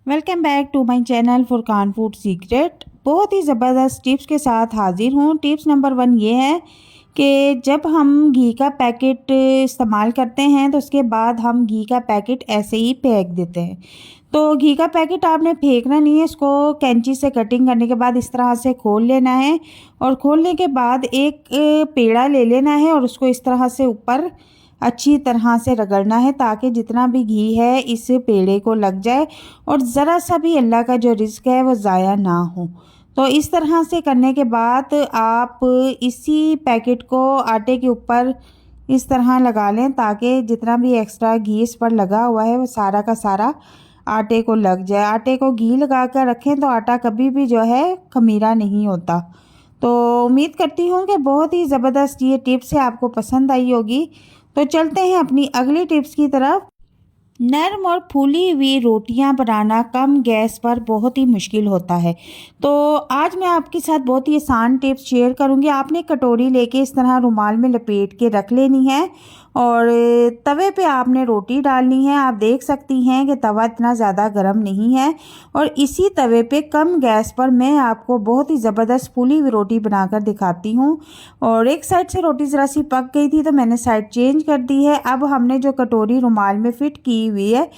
Welcome back to my channel Furqan food secret. बहुत ही ज़बरदस्त टिप्स के साथ हाजिर हूँ। टिप्स नंबर 1 ये है कि जब हम घी का पैकेट इस्तेमाल करते हैं तो उसके बाद हम घी का पैकेट ऐसे ही फेंक देते हैं। तो घी का पैकेट आपने फेंकना नहीं है, इसको कैंची से कटिंग करने के बाद इस तरह से खोल लेना है और खोलने के बाद एक पेड़ा ले लेना है और उसको इस तरह से ऊपर अच्छी तरह से रगड़ना है ताकि जितना भी घी है इस पेड़े को लग जाए और ज़रा सा भी अल्लाह का जो रिज़्क है वो ज़ाया ना हो। तो इस तरह से करने के बाद आप इसी पैकेट को आटे के ऊपर इस तरह लगा लें ताकि जितना भी एक्स्ट्रा घी इस पर लगा हुआ है वो सारा का सारा आटे को लग जाए। आटे को घी लगा कर रखें तो आटा कभी भी जो है खमीरा नहीं होता। तो उम्मीद करती हूँ कि बहुत ही ज़बरदस्त ये टिप्स है, आपको पसंद आई होगी। तो चलते हैं अपनी अगली टिप्स की तरफ। नरम और फूली हुई रोटियां बनाना कम गैस पर बहुत ही मुश्किल होता है। तो आज मैं आपके साथ बहुत ही आसान टिप्स शेयर करूंगी। आपने कटोरी लेके इस तरह रुमाल में लपेट के रख लेनी है और तवे पे आपने रोटी डालनी है। आप देख सकती हैं कि तवा इतना ज़्यादा गर्म नहीं है और इसी तवे पे कम गैस पर मैं आपको बहुत ही ज़बरदस्त फूली हुई रोटी बनाकर दिखाती हूँ। और एक साइड से रोटी ज़रा सी पक गई थी तो मैंने साइड चेंज कर दी है। अब हमने जो कटोरी रुमाल में फिट की हुई है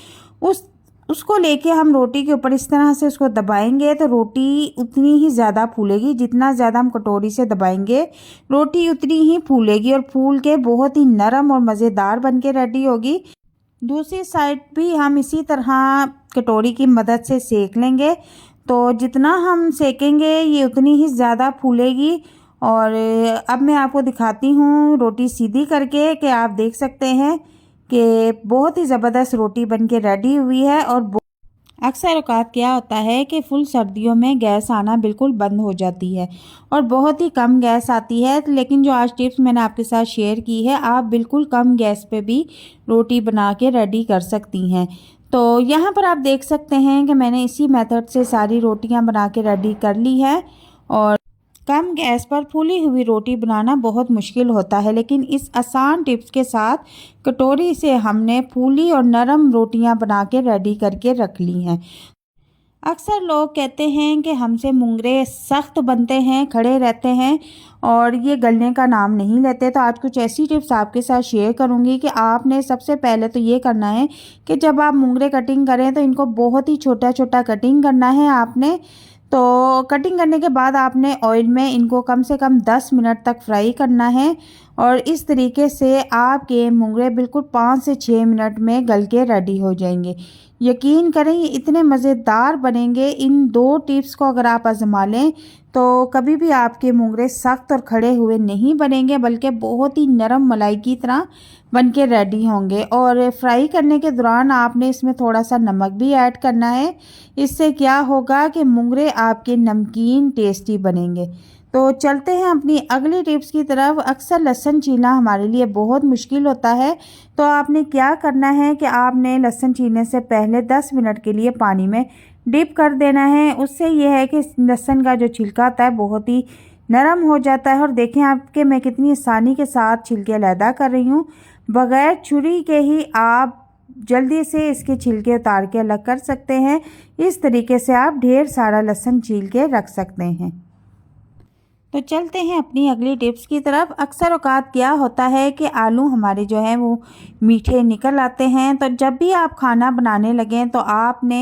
उसको लेके हम रोटी के ऊपर इस तरह से उसको दबाएंगे तो रोटी उतनी ही ज़्यादा फूलेगी। जितना ज़्यादा हम कटोरी से दबाएंगे रोटी उतनी ही फूलेगी और फूल के बहुत ही नरम और मज़ेदार बन के रेडी होगी। दूसरी साइड भी हम इसी तरह कटोरी की मदद से सेक लेंगे। तो जितना हम सेकेंगे ये उतनी ही ज़्यादा फूलेगी। और अब मैं आपको दिखाती हूँ रोटी सीधी करके कि आप देख सकते हैं कि बहुत ही ज़बरदस्त रोटी बन के रेडी हुई है। और अक्सर औकात क्या होता है कि फुल सर्दियों में गैस आना बिल्कुल बंद हो जाती है और बहुत ही कम गैस आती है। लेकिन जो आज टिप्स मैंने आपके साथ शेयर की है आप बिल्कुल कम गैस पे भी रोटी बना के रेडी कर सकती हैं। तो यहाँ पर आप देख सकते हैं कि मैंने इसी मेथड से सारी रोटियाँ बना के रेडी कर ली है। और कम गैस पर फूली हुई रोटी बनाना बहुत मुश्किल होता है, लेकिन इस आसान टिप्स के साथ कटोरी से हमने फूली और नरम रोटियां बना के रेडी करके रख ली हैं। अक्सर लोग कहते हैं कि हमसे मुंगरे सख्त बनते हैं, खड़े रहते हैं और ये गलने का नाम नहीं लेते। तो आज कुछ ऐसी टिप्स आपके साथ शेयर करूंगी कि आपने सबसे पहले तो ये करना है कि जब आप मुंगरे कटिंग करें तो इनको बहुत ही छोटा छोटा कटिंग करना है आपने। तो कटिंग करने के बाद आपने ऑयल में इनको कम से कम 10 मिनट तक फ्राई करना है और इस तरीके से आपके मुंगरे बिल्कुल 5 से 6 मिनट में गल के रेडी हो जाएंगे। यकीन करें ये इतने मज़ेदार बनेंगे। इन 2 टिप्स को अगर आप आजमा लें तो कभी भी आपके मुंगरे सख्त और खड़े हुए नहीं बनेंगे बल्कि बहुत ही नरम मलाई की तरह बन के रेडी होंगे। और फ्राई करने के दौरान आपने इसमें थोड़ा सा नमक भी ऐड करना है। इससे क्या होगा कि मुंगरे आपके नमकीन टेस्टी बनेंगे। तो चलते हैं अपनी अगली टिप्स की तरफ। अक्सर लहसुन छीलना हमारे लिए बहुत मुश्किल होता है। तो आपने क्या करना है कि आपने लहसुन छीलने से पहले 10 मिनट के लिए पानी में डिप कर देना है। उससे यह है कि लहसुन का जो छिलका होता है बहुत ही नरम हो जाता है। और देखें आपके मैं कितनी आसानी के साथ छिलके अलहदा कर रही हूँ। बग़ैर छुरी के ही आप जल्दी से इसके छिलके उतार के अलग कर सकते हैं। इस तरीके से आप ढेर सारा लहसुन छील के रख सकते हैं। तो चलते हैं अपनी अगली टिप्स की तरफ। अक्सर औकात क्या होता है कि आलू हमारे जो हैं वो मीठे निकल आते हैं। तो जब भी आप खाना बनाने लगें तो आपने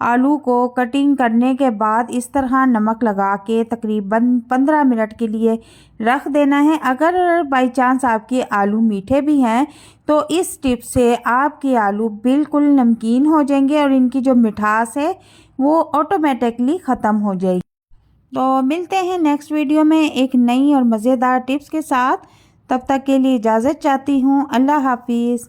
आलू को कटिंग करने के बाद इस तरह नमक लगा के तकरीबन 15 मिनट के लिए रख देना है। अगर बाई चांस आपके आलू मीठे भी हैं तो इस टिप से आपके आलू बिल्कुल नमकीन हो जाएंगे और इनकी जो मिठास है वो ऑटोमेटिकली ख़त्म हो जाएगी। तो मिलते हैं नेक्स्ट वीडियो में एक नई और मज़ेदार टिप्स के साथ। तब तक के लिए इजाज़त चाहती हूँ। अल्लाह हाफिज़।